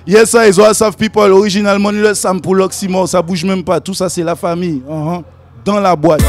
Yes, ça, ils ont Savent People. Originalement, le Sam pour l'Oxymore, ça bouge même pas. Tout ça, c'est la famille. Dans la boîte.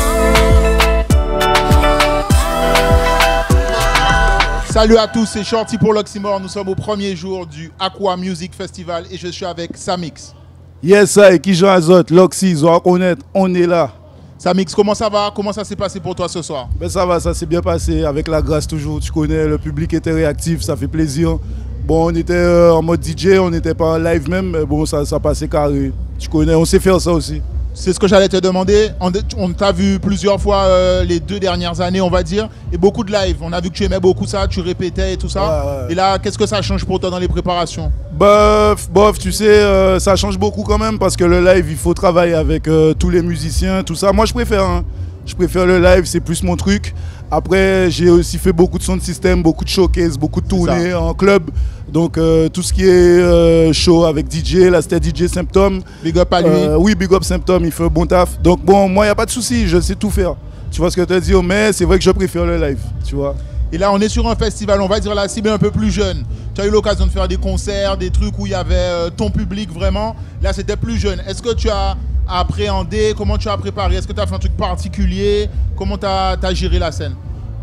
Salut à tous, c'est Shorty pour l'Oxymore. Nous sommes au premier jour du Aqua Music Festival et je suis avec Samix. Yes, ça, et qui Jean Azote, l'Oxy, ils ont reconnaître, on est là. Samix, comment ça va? Comment ça s'est passé pour toi ce soir? Ben ça va, ça s'est bien passé, avec la grâce toujours, tu connais, le public était réactif, ça fait plaisir. Bon, on était en mode DJ, on n'était pas en live même, mais bon, ça passait carré. Tu connais, on sait faire ça aussi. C'est ce que j'allais te demander. On t'a vu plusieurs fois les 2 dernières années, on va dire, et beaucoup de live. On a vu que tu aimais beaucoup ça, tu répétais et tout ça. Ouais. Et là, qu'est-ce que ça change pour toi dans les préparations? Bof, tu sais, ça change beaucoup quand même parce que le live, il faut travailler avec tous les musiciens, tout ça. Moi, je préfère le live, c'est plus mon truc. Après, j'ai aussi fait beaucoup de sound system, beaucoup de showcase, beaucoup de tournées en club. Donc, tout ce qui est show avec DJ, là, c'était DJ Symptom. Big up à lui. Oui, big up Symptom, il fait un bon taf. Donc, bon, moi, il n'y a pas de souci, je sais tout faire. Tu vois ce que je te dis, mais c'est vrai que je préfère le live, tu vois. Et là, on est sur un festival, on va dire la cible un peu plus jeune. Tu as eu l'occasion de faire des concerts, des trucs où il y avait ton public vraiment. Là, c'était plus jeune. Est-ce que tu as appréhendé? Comment tu as préparé? Est-ce que tu as fait un truc particulier? Comment tu as géré la scène?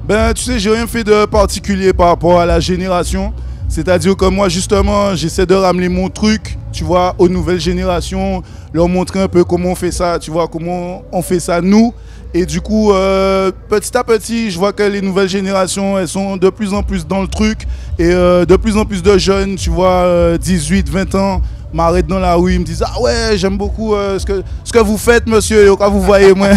Ben, tu sais, j'ai rien fait de particulier par rapport à la génération. C'est-à-dire que moi, justement, j'essaie de ramener mon truc, tu vois, aux nouvelles générations, leur montrer un peu comment on fait ça, tu vois, comment on fait ça nous. Et du coup, petit à petit, je vois que les nouvelles générations, elles sont de plus en plus dans le truc. Et de plus en plus de jeunes, tu vois, 18, 20 ans, m'arrêtent dans la rue, ils me disent « Ah ouais, j'aime beaucoup ce que vous faites, monsieur, quand vous voyez, moi. »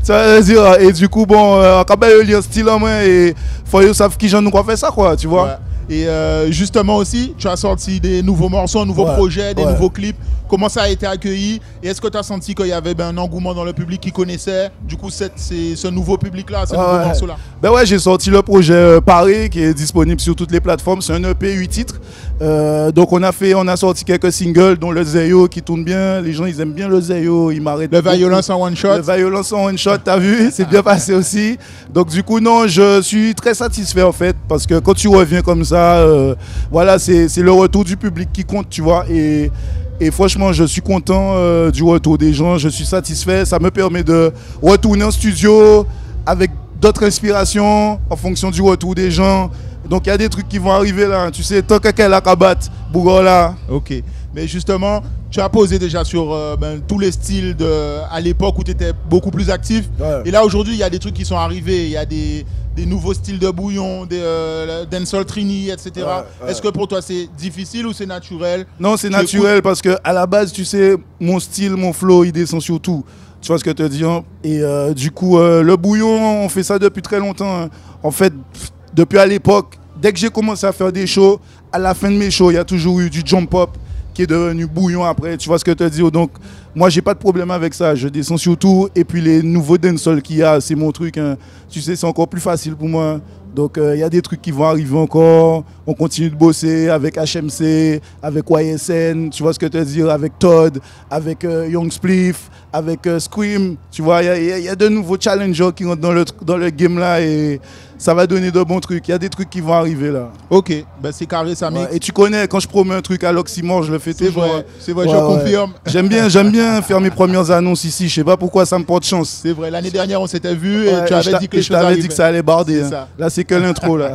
Ça veut dire, et du coup, bon, quand il y a un style en moi, et faut qu'ils savent qui j'en nous quoi fait ça, quoi, tu vois. Ouais. Et justement aussi, tu as sorti des nouveaux morceaux, un nouveau projet, des nouveaux clips. Comment ça a été accueilli? Et est-ce que tu as senti qu'il y avait un engouement dans le public qui connaissait du coup c'est ce nouveau public-là, ce nouveau morceau-là? Ben ouais, j'ai sorti le projet Paris qui est disponible sur toutes les plateformes. C'est un EP 8 titres. Donc on a sorti quelques singles dont le Zeyo qui tourne bien. Les gens ils aiment bien le Zeyo, ils m'arrêtent. Le Violence en one shot. Le Violence en one shot, t'as vu? C'est bien passé aussi. Donc du coup non, je suis très satisfait en fait parce que quand tu reviens comme ça, voilà, c'est le retour du public qui compte, tu vois. Et franchement, je suis content du retour des gens, je suis satisfait. Ça me permet de retourner en studio avec d'autres inspirations en fonction du retour des gens. Donc il y a des trucs qui vont arriver là, tu sais, tant qu'elle a qu'à battre, Bougola. Ok, mais justement, tu as posé déjà sur tous les styles à l'époque où tu étais beaucoup plus actif. Ouais. Et là aujourd'hui, il y a des trucs qui sont arrivés, il y a des nouveaux styles de bouillon, des dancehall trini, etc. Ouais. Est-ce que pour toi c'est difficile ou c'est naturel? Non, c'est naturel parce que à la base, tu sais, mon style, mon flow, il descend sur tout. Tu vois ce que je te dis, hein? Et du coup, le bouillon, on fait ça depuis très longtemps. Hein. En fait, depuis à l'époque, dès que j'ai commencé à faire des shows, à la fin de mes shows, il y a toujours eu du jump up qui est devenu bouillon après. Tu vois ce que je te dis? Donc, moi, j'ai pas de problème avec ça. Je descends surtout. Et puis, les nouveaux dancehall qu'il y a, c'est mon truc. Hein. Tu sais, c'est encore plus facile pour moi. Donc, il y a des trucs qui vont arriver encore. On continue de bosser avec HMC, avec YSN, tu vois ce que je veux dire, avec Todd, avec Young Spliff, avec Scream. Tu vois, il y a de nouveaux challengers qui rentrent dans le game là et ça va donner de bons trucs. Il y a des trucs qui vont arriver là. Ok, ben c'est carré, ça mix. Et tu connais, quand je promets un truc à l'Oxymore, je le fais toujours. C'est vrai, je confirme. J'aime bien faire mes premières annonces ici. Je sais pas pourquoi ça me porte chance. C'est vrai, l'année dernière on s'était vu et tu avais dit que les choses arrivaient. Je t'avais dit que ça allait barder. Hein. Là, c'est que l'intro là.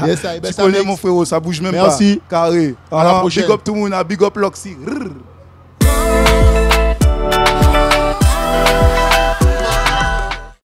Yes, tu connais mon frérot, ça bouge même pas. Merci. Carré. À la prochaine. Big up tout le monde, big up l'Oxy.